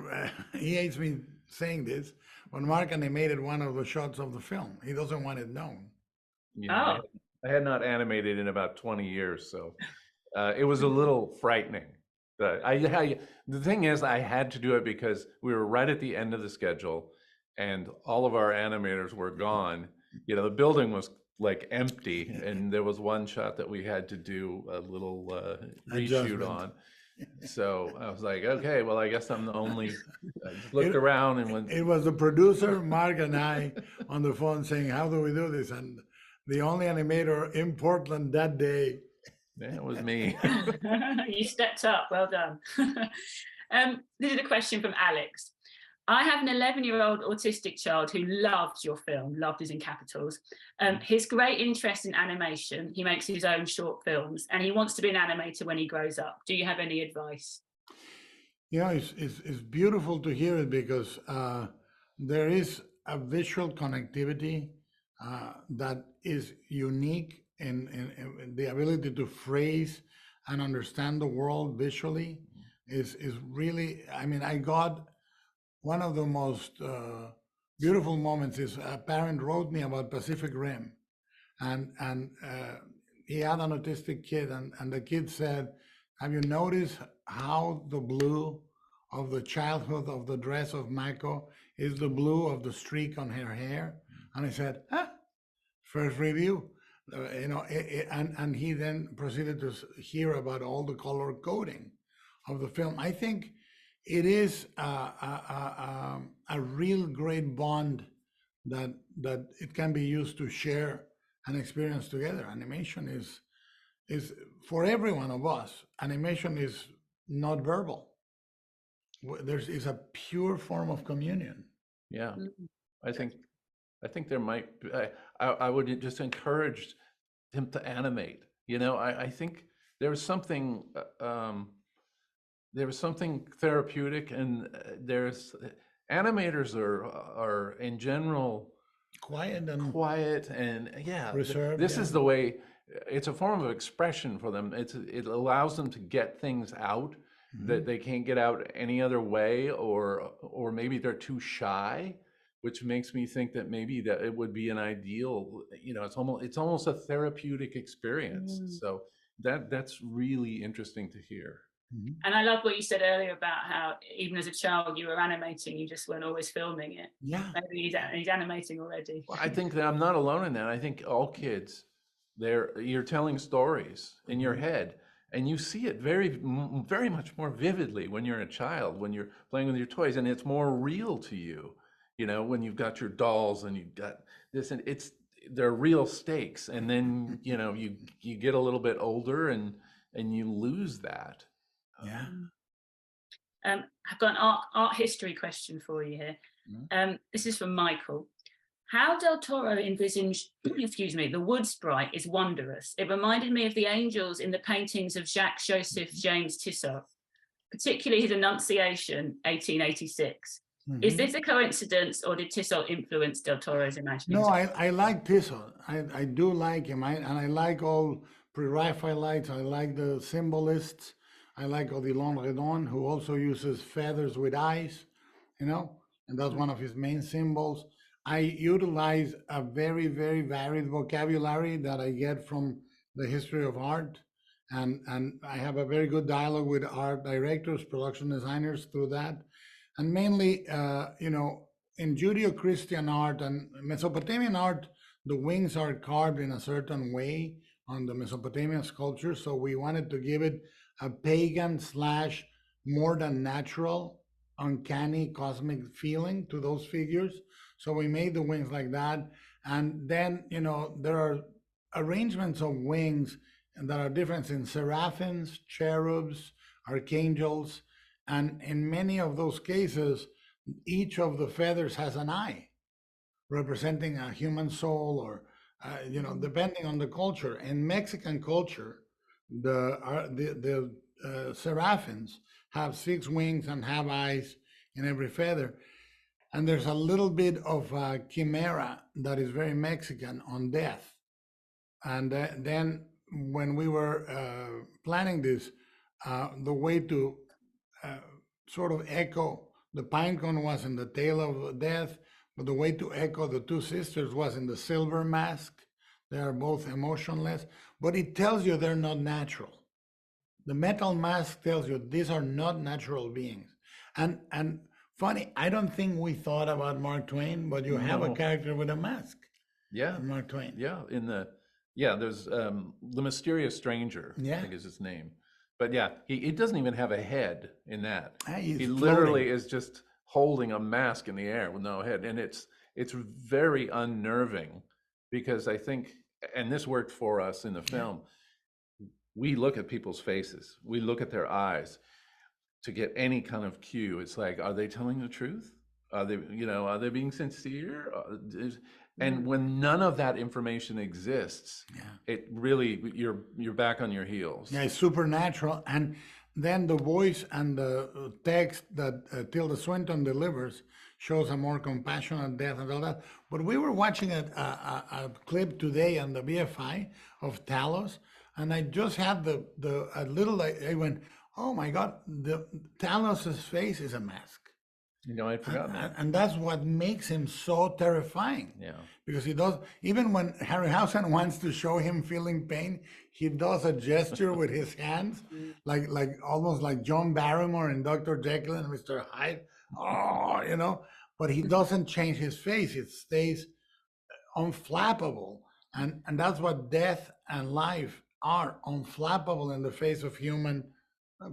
He hates me saying this. When Mark animated one of the shots of the film, he doesn't want it known.
I had not animated in about 20 years, so it was a little frightening. The thing is, I had to do it because we were right at the end of the schedule, and all of our animators were gone. The building was like empty, and there was one shot that we had to do a little reshoot on. So I was like, okay, well, I guess I'm the only. I just looked around, and when
it was the producer, Mark, and I on the phone saying, "How do we do this?" And the only animator in Portland that day.
It was me.
You stepped up. Well done. This is a question from Alex. I have an 11-year-old autistic child who loved your film, loved is in capitals. His great interest in animation, he makes his own short films, and he wants to be an animator when he grows up. Do you have any advice?
It's beautiful to hear it because there is a visual connectivity that is unique in the ability to phrase and understand the world visually is really, I got one of the most beautiful moments is a parent wrote me about Pacific Rim, and he had an autistic kid, and the kid said, have you noticed how the blue of the childhood of the dress of Mako is the blue of the streak on her hair? And I said, first review. And he then proceeded to hear about all the color coding of the film. I think it is a real great bond that it can be used to share an experience together. Animation is for every one of us. Animation is not verbal. Is a pure form of communion.
Yeah, I think there might be, I would just encourage him to animate. I think there's something therapeutic, and there's animators are in general quiet and
reserved.
This is the way. It's a form of expression for them. It allows them to get things out that they can't get out any other way, or maybe they're too shy, which makes me think that maybe that it would be an ideal, it's almost a therapeutic experience. So that's really interesting to hear.
And I love what you said earlier about how even as a child you were animating, you just weren't always filming it.
Yeah.
Maybe he's animating already.
Well, I think that I'm not alone in that. I think all kids, you're telling stories in your head, and you see it very, very much more vividly when you're a child, when you're playing with your toys, and it's more real to you. When you've got your dolls and you've got this, and they're real stakes. And then, you get a little bit older and you lose that.
Yeah.
I've got an art history question for you here. This is from Michael. How Del Toro envisaged, the Wood Sprite is wondrous. It reminded me of the angels in the paintings of Jacques-Joseph James Tissot. particularly his Annunciation, 1886. Is this a coincidence, or did Tissot influence Del Toro's imagining?
No, I like Tissot. I do like him. And I like all pre-Raphaelites. I like the symbolists. I like Odilon Redon, who also uses feathers with eyes, you know, and that's one of his main symbols. I utilize a very, very varied vocabulary that I get from the history of art. And I have a very good dialogue with art directors, production designers through that. And mainly, you know, in Judeo-Christian art and Mesopotamian art, the wings are carved in a certain way on the Mesopotamian sculpture. So we wanted to give it a pagan slash more than natural, uncanny, cosmic feeling to those figures. So we made the wings like that. And then, you know, there are arrangements of wings that are different in seraphims, cherubs, archangels. And in many of those cases, each of the feathers has an eye representing a human soul, or you know, depending on the culture. In Mexican culture, the seraphims have 6 wings and have eyes in every feather. And there's a little bit of a chimera that is very Mexican on death. And then when we were planning this, the way to sort of echo the pine cone was in the tail of death, but the way to echo the 2 sisters was in the silver mask. They are both emotionless, but it tells you they're not natural. The metal mask tells you these are not natural beings. And funny, I don't think we thought about Mark Twain, but you have a character with a mask.
Yeah,
Mark Twain.
Yeah, there's the Mysterious Stranger, I think is his name. But yeah, he doesn't even have a head in that. He literally is just holding a mask in the air with no head. And it's very unnerving, because I think, and this worked for us in the film, we look at people's faces, we look at their eyes to get any kind of cue. It's like, are they telling the truth? Are they, you know, are they being sincere? And when none of that information exists, it really, you're back on your heels.
Yeah, it's supernatural. And then the voice and the text that Tilda Swinton delivers shows a more compassionate death and all that. But we were watching a clip today on the BFI of Talos, and I just had a little, I went, oh my God, the Talos's face is a mask.
You know, I'd forgotten that.
And that's what makes him so terrifying.
Yeah.
Because he does, even when Harryhausen wants to show him feeling pain, he does a gesture with his hands, like almost like John Barrymore in Dr. Jekyll and Mr. Hyde. Oh, you know, but he doesn't change his face. It stays unflappable. And that's what death and life are, unflappable in the face of human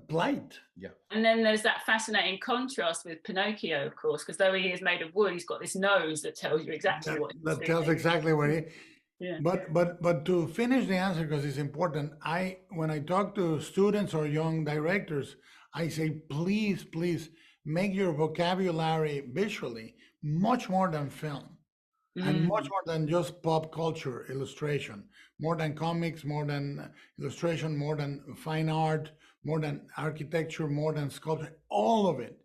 plight.
Yeah.
And then there's that fascinating contrast with Pinocchio, of course, because though he is made of wood, he's got this nose that tells you exactly what he's
that tells exactly what he.
Yeah.
But to finish the answer, because it's important, when I talk to students or young directors, I say, please make your vocabulary visually much more than film. And much more than just pop culture illustration, more than comics, more than illustration, more than fine art, more than architecture, more than sculpture, all of it.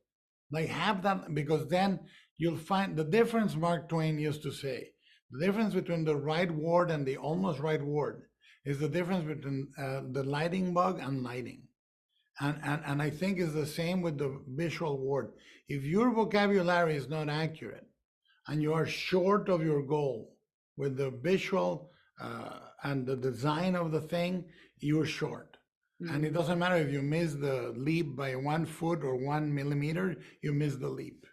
Like, have that, because then you'll find the difference. Mark Twain used to say, the difference between the right word and the almost right word is the difference between the lighting bug and lighting. And I think it's the same with the visual word. If your vocabulary is not accurate, and you are short of your goal with the visual and the design of the thing, you're short. And it doesn't matter if you miss the leap by 1 foot or 1 millimeter, you miss the leap.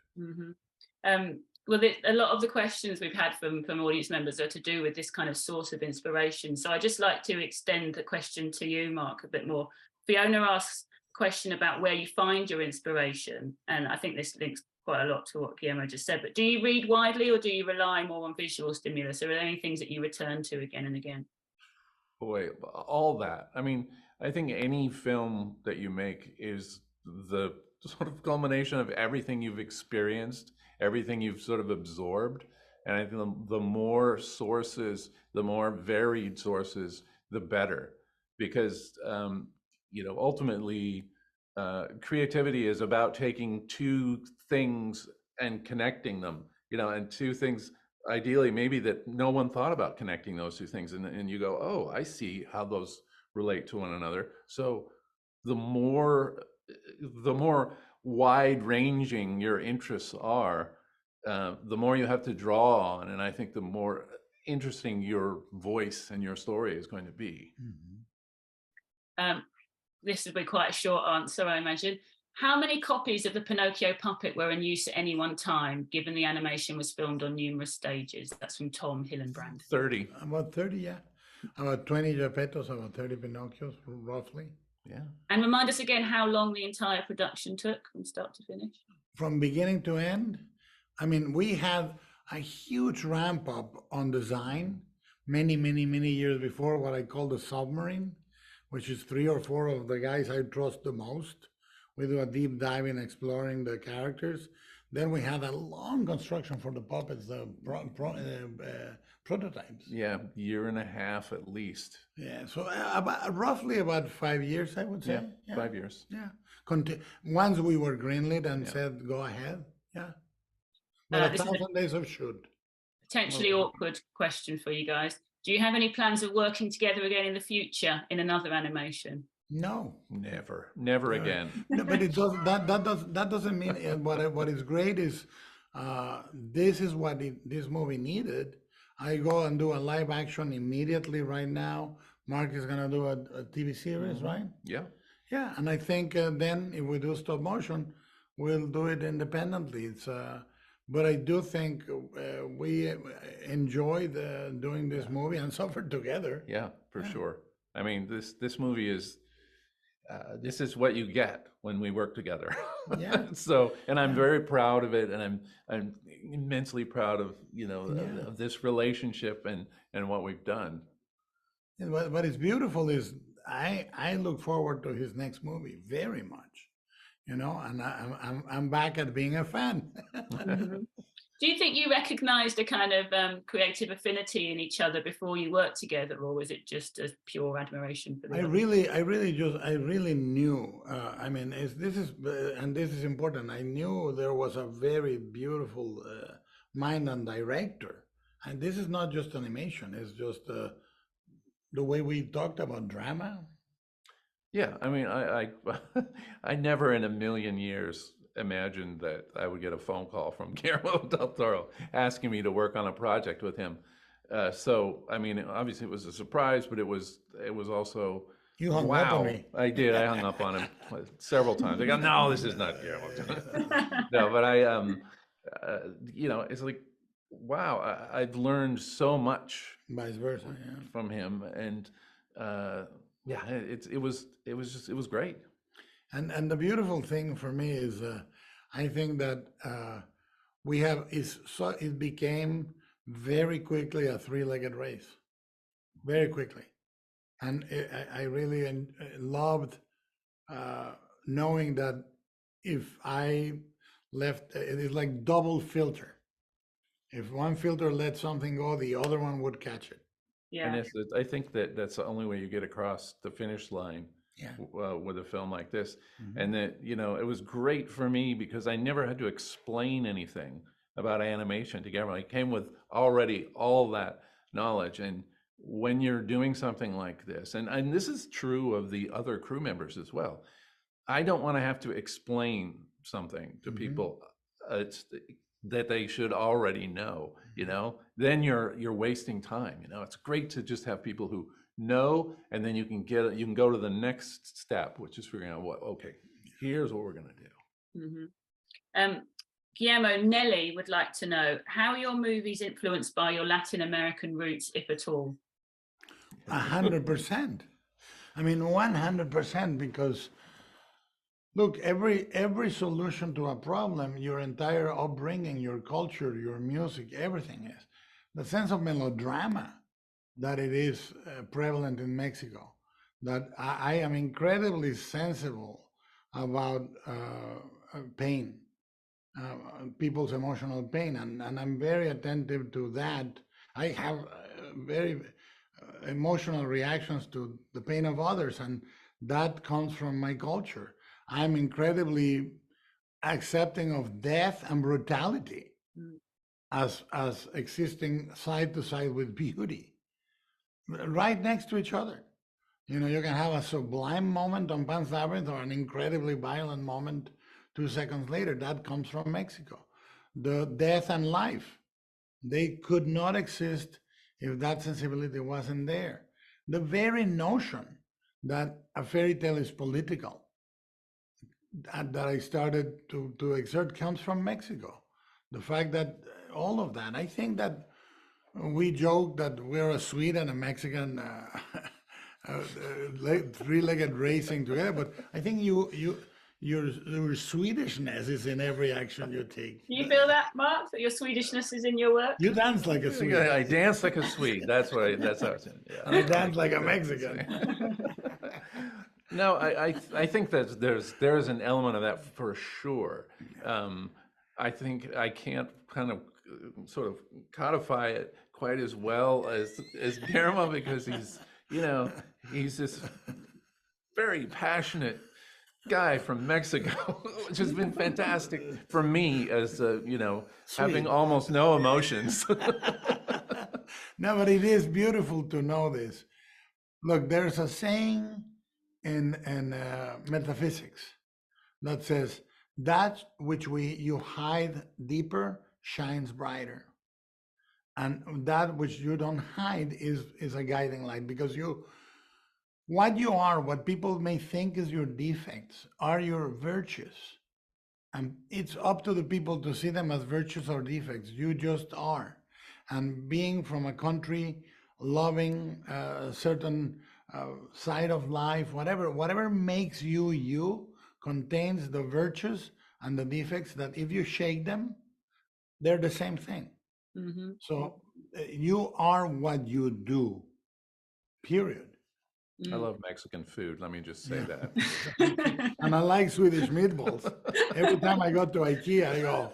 Well, a lot of the questions we've had from audience members are to do with this kind of source of inspiration. So I'd just like to extend the question to you, Mark, a bit more. Fiona asks a question about where you find your inspiration. And I think this links quite a lot to what Guillermo just said, but do you read widely, or do you rely more on visual stimulus? Are there any things that you return to again and again?
Boy, all that. I mean, I think any film that you make is the sort of culmination of everything you've experienced, everything you've sort of absorbed. And I think the more sources, the more varied sources, the better. Because, you know, ultimately, creativity is about taking two things and connecting them, and two things ideally maybe that no one thought about connecting those two things, and you go, oh, I see how those relate to one another. So the more wide ranging your interests are, the more you have to draw on, and I think the more interesting your voice and your story is going to be.
This will be quite a short answer, I imagine. How many copies of the Pinocchio puppet were in use at any one time, given the animation was filmed on numerous stages? That's from Tom Hillenbrand.
30.
About 30, yeah. About 20 Geppettos, about 30 Pinocchios, roughly.
Yeah.
And remind us again how long the entire production took from start to finish.
From beginning to end, I mean, we had a huge ramp up on design many years before, what I call the submarine, which is 3 or 4 of the guys I trust the most. We do a deep dive in exploring the characters. Then we had a long construction for the puppets, the prototypes.
Yeah, year and a half at least.
Yeah, so roughly about 5 years, I would say.
Yeah, 5 years.
Yeah. Once we were greenlit and said, go ahead. Yeah. But 1,000 days of shoot.
Potentially awkward question for you guys. Do you have any plans of working together again in the future in another animation?
No,
never again.
No, but it does that doesn't mean what is great is this is what this movie needed. I go and do a live action immediately right now. Mark is gonna do a TV series, right?
Yeah.
Yeah, and I think then if we do stop motion, we'll do it independently. It's but I do think we enjoyed doing this movie and suffered together.
Yeah, for sure. I mean, this movie is. This is what you get when we work together.
Yeah.
So, and I'm very proud of it, and I'm immensely proud of of this relationship and what we've done.
And what is beautiful is I look forward to his next movie very much, and I'm back at being a fan.
Do you think you recognized a kind of creative affinity in each other before you worked together, or was it just a pure admiration for the
I really knew. I mean, this is important. I knew there was a very beautiful mind and director, and this is not just animation. It's just the way we talked about drama.
Yeah, I mean, I never in a million years imagined that I would get a phone call from Guillermo del Toro asking me to work on a project with him. So, I mean, obviously it was a surprise, but it was also,
you hung up on me.
I did. I hung up on him several times. I go, no, this is not Guillermo. No, but it's like, wow, I've learned so much.
Vice versa,
from him, and it was great.
And the beautiful thing for me is, I think that it became very quickly a 3-legged race, very quickly, and I really loved knowing that if I left, it is like double filter. If one filter let something go, the other one would catch it.
Yeah,
and I think that's the only way you get across the finish line.
Yeah.
With a film like this. And that, it was great for me because I never had to explain anything about animation to Guillermo. I came with already all that knowledge. And when you're doing something like this, and this is true of the other crew members as well, I don't want to have to explain something to people that they should already know, then you're wasting time. It's great to just have people who know, and then you can go to the next step, which is figuring out here's what we're going to do.
Guillermo, Nelly would like to know how are your movies influenced by your Latin American roots, if at all?
100%. I mean, 100%, because look, every solution to a problem, your entire upbringing, your culture, your music, everything is the sense of melodrama that it is prevalent in Mexico, that I am incredibly sensible about pain, people's emotional pain, and I'm very attentive to that. I have very emotional reactions to the pain of others, and that comes from my culture. I'm incredibly accepting of death and brutality as existing side to side with beauty, right next to each other. You know, you can have a sublime moment on Pan's Labyrinth or an incredibly violent moment 2 seconds later. That comes from Mexico. The death and life, they could not exist if that sensibility wasn't there. The very notion that a fairy tale is political, that I started to exert, comes from Mexico. The fact that all of that, I think that we joke that we're a Swede and a Mexican three-legged racing together, but I think your Swedishness is in every action you take.
Do you feel that, Mark, that your Swedishness is in your work?
You dance like a Swede.
I dance like a Swede. That's how it's in. Yeah.
I dance like a Mexican.
No, I think that there's an element of that for sure. I think I can't kind of sort of codify it quite as well as Guillermo, because he's this very passionate guy from Mexico, which has been fantastic for me as having almost no emotions.
No, but it is beautiful to know this. Look, there's a saying in metaphysics that says that which you hide deeper shines brighter, and that which you don't hide is a guiding light, because what people may think is your defects are your virtues, and it's up to the people to see them as virtues or defects. You just are. And being from a country loving a certain side of life, whatever makes you contains the virtues and the defects that if you shake them, they're the same thing. Mm-hmm. So you are what you do, period.
I love Mexican food, let me just say that.
And I like Swedish meatballs. Every time I go to IKEA, I go.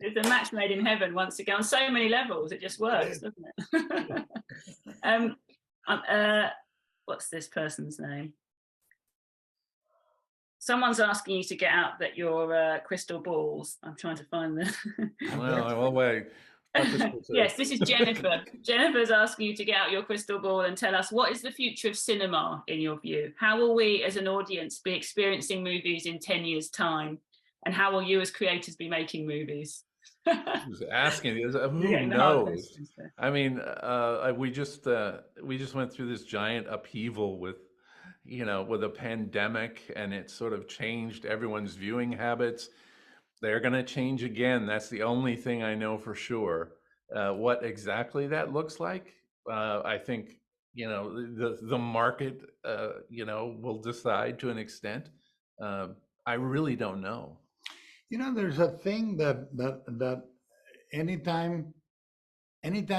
It's a match made in heaven once again, on so many levels. It just works, doesn't it? What's this person's name? Someone's asking you to get out your crystal balls. I'm trying to find them.
Well, wait.
Yes, this is Jennifer. Jennifer's asking you to get out your crystal ball and tell us, what is the future of cinema in your view? How will we as an audience be experiencing movies in 10 years' time? And how will you as creators be making movies?
Who's asking? Who knows? I mean, we just went through this giant upheaval with a pandemic, and it sort of changed everyone's viewing habits. They're going to change again. That's the only thing I know for sure. What exactly that looks like, I think, the market, will decide to an extent. I really don't know.
There's a thing that anytime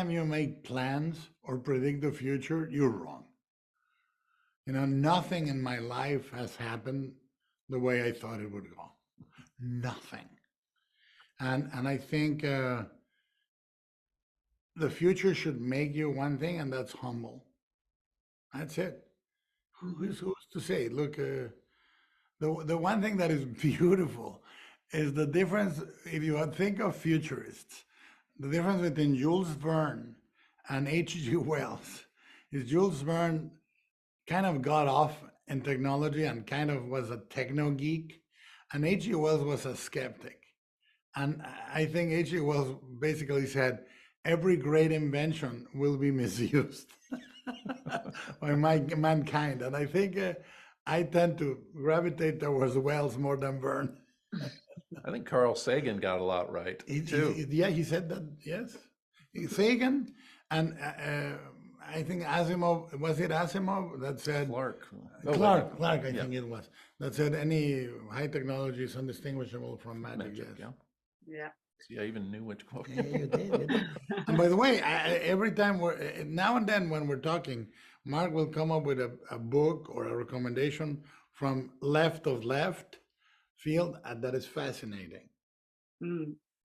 you make plans or predict the future, you're wrong. Nothing in my life has happened the way I thought it would go. Nothing. And I think the future should make you one thing, and that's humble. That's it. Who's to say? Look, the one thing that is beautiful is the difference. If you think of futurists, the difference between Jules Verne and H.G. Wells is Jules Verne kind of got off in technology and kind of was a techno geek, and H.G. Wells was a skeptic. And I think H.G. Wells basically said, every great invention will be misused by mankind. And I think I tend to gravitate towards Wells more than Verne.
I think Carl Sagan got a lot right, too.
He said that, yes. Sagan, and I think Asimov, was it Asimov that said?
Clark,
I think it was. That said any high technology is undistinguishable from magic. Yes.
Yeah.
See, I even knew which quote.
Yeah, you did. And by the way, every time now and then when we're talking, Mark will come up with a book or a recommendation from left of left field that is fascinating.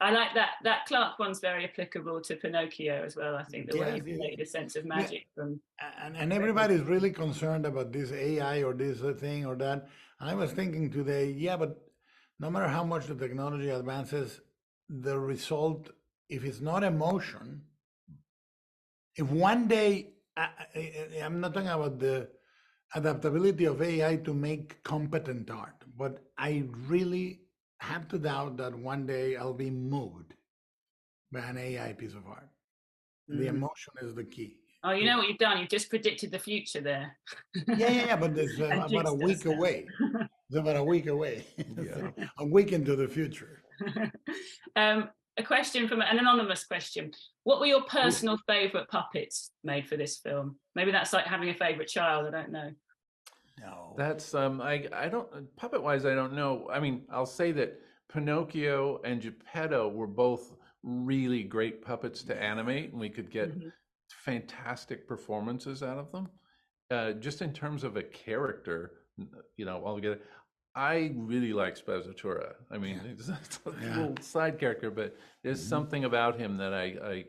I like that. That Clark one's very applicable to Pinocchio as well. I think the way you create a sense of magic from.
And everybody's really concerned about this AI or this thing or that. I was thinking today, yeah, but no matter how much the technology advances, the result, if it's not emotion, if one day, I'm not talking about the adaptability of AI to make competent art, but I really have to doubt that one day I'll be moved by an AI piece of art. The emotion is the key.
Oh, you know what you've done? You've just predicted the future there.
Yeah, but it's about a week away. It's about a week away.
Yeah.
A week into the future.
A question from an anonymous question. What were your personal favorite puppets made for this film? Maybe that's like having a favorite child, I don't know.
No.
That's I don't, puppet wise, I don't know. I mean, I'll say that Pinocchio and Geppetto were both really great puppets to animate, and we could get fantastic performances out of them. Just in terms of a character, you know, altogether, I really like Spazzatura. I mean, it's a little side character, but there's something about him that I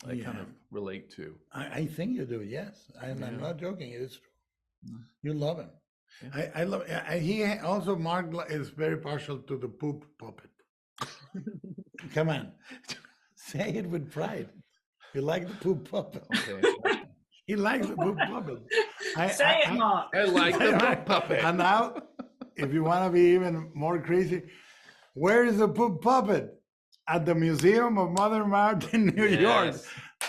kind of relate to.
I think you do, yes. I'm not joking, it is true. You love him. Yeah. I love, he also, Mark is very partial to the poop puppet. Come on, say it with pride. You like the poop puppet. Okay. He likes the poop puppet.
Say it, Mark.
I like the poop puppet.
And now, if you want to be even more crazy, where is the poop puppet? At the Museum of Modern Art in New York.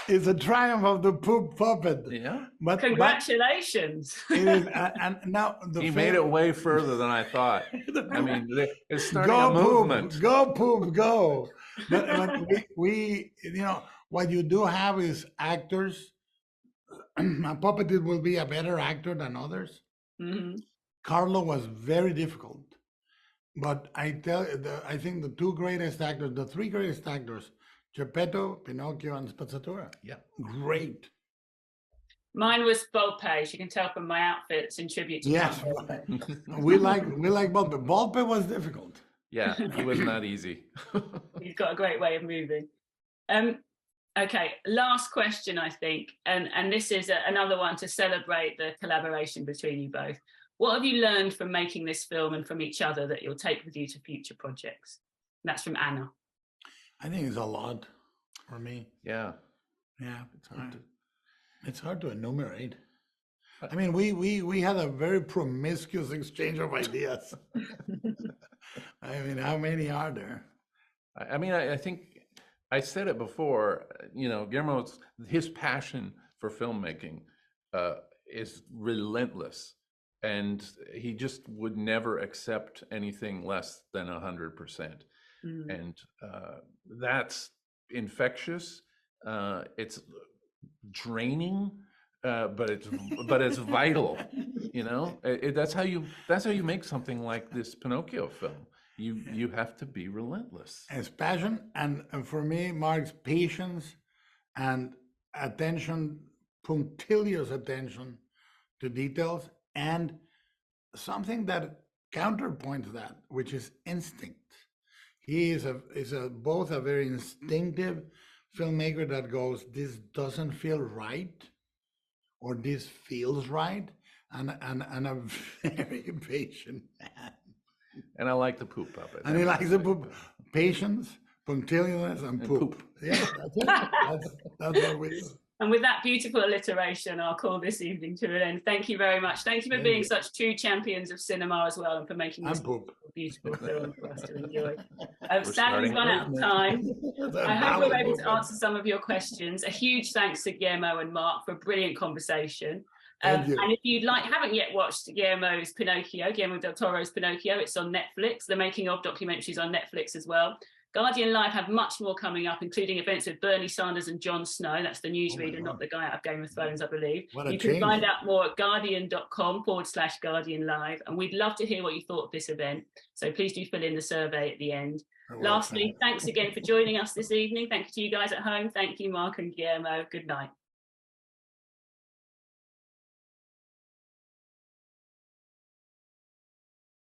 It's a triumph of the poop puppet.
Yeah.
But
congratulations.
It is, and now
he made it way further than I thought. I mean, it's starting a movement.
Go poop, go. But we, you know, what you do have is actors. A puppeteer will be a better actor than others. Carlo was very difficult, but I think the two greatest actors, the three greatest actors, Geppetto, Pinocchio, and Spazzatura. Yeah, great.
Mine was Volpe. You can tell from my outfit; it's in tribute to
Volpe. we like Volpe. Volpe was difficult.
Yeah, he was not easy.
He's got a great way of moving. Okay, last question, I think, and this is another one to celebrate the collaboration between you both. What have you learned from making this film and from each other that you'll take with you to future projects? And that's from Anna.
I think it's a lot for me.
Yeah.
Yeah, it's hard to enumerate. I mean, we had a very promiscuous exchange of ideas. I mean, how many are there?
I mean, I think I said it before, you know, Guillermo's, his passion for filmmaking is relentless, and he just would never accept anything less than 100%. And that's infectious. It's draining, but it's vital. You know, that's how you make something like this Pinocchio film. You have to be relentless.
It's passion, and for me, Mark's patience and attention, punctilious attention to details, and something that counterpoints that, which is instinct. He is both a very instinctive filmmaker that goes, this doesn't feel right, or this feels right, and a very patient man.
And I like the poop puppet.
And he likes the poop. Patience, punctiliousness, and poop. Yeah, that's it. That's what we do.
And with that beautiful alliteration, I'll call this evening to an end. Thank you very much. Thank you for being such true champions of cinema as well, and for making this beautiful film for us to enjoy. Sadly's run out of time. I hope we're able to answer some of your questions. A huge thanks to Guillermo and Mark for a brilliant conversation. And if you'd haven't yet watched Guillermo del Toro's Pinocchio, it's on Netflix. The making of documentary is on Netflix as well. Guardian Live have much more coming up, including events with Bernie Sanders and Jon Snow. That's the newsreader, not the guy out of Game of Thrones, I believe. You can find out more at guardian.com/Guardian Live. And we'd love to hear what you thought of this event. So please do fill in the survey at the end. Lastly, thanks again for joining us this evening. Thank you to you guys at home. Thank you, Mark and Guillermo. Good night.